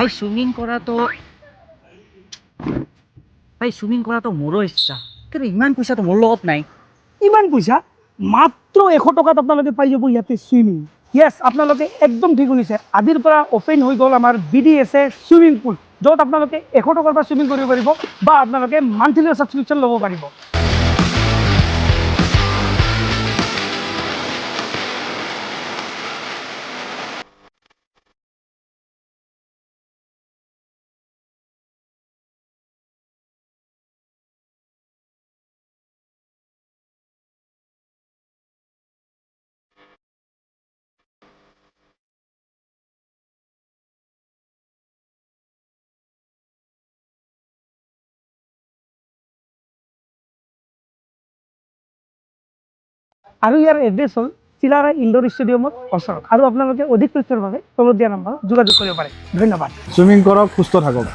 ভাই সুইমিং কৰা তো মোৰো ইচ্ছা, কিন্তু ইমান পইচা তো মোৰ লগত নাই। ইমান পইচা মাত্ৰ 100 টকাত আপোনালোকে পাই যাব ইয়াতে চুইমিং। য়েছ, আপোনালোকে একদম ঠিক শুনিছে। আজিৰ পৰা অপেন হৈ গ'ল আমাৰ BDSA চুইমিং পুল, য'ত আপোনালোকে 100 টকাৰ পৰা চুইমিং কৰিব পাৰিব বা আপোনালোকে মান্থলি ছাবস্ক্ৰিপশ্যন ল'ব পাৰিব। আৰু ইয়াৰ এড্ৰেছ হ'ল চিলাৰা ইনডোৰ ষ্টেডিয়ামৰ ওচৰত। আৰু আপোনালোকে অধিক তথ্যৰ বাবে তলত দিয়া নম্বৰত যোগাযোগ কৰিব পাৰে। ধন্যবাদ। সুইমিং কৰক, সুস্থ থাকক।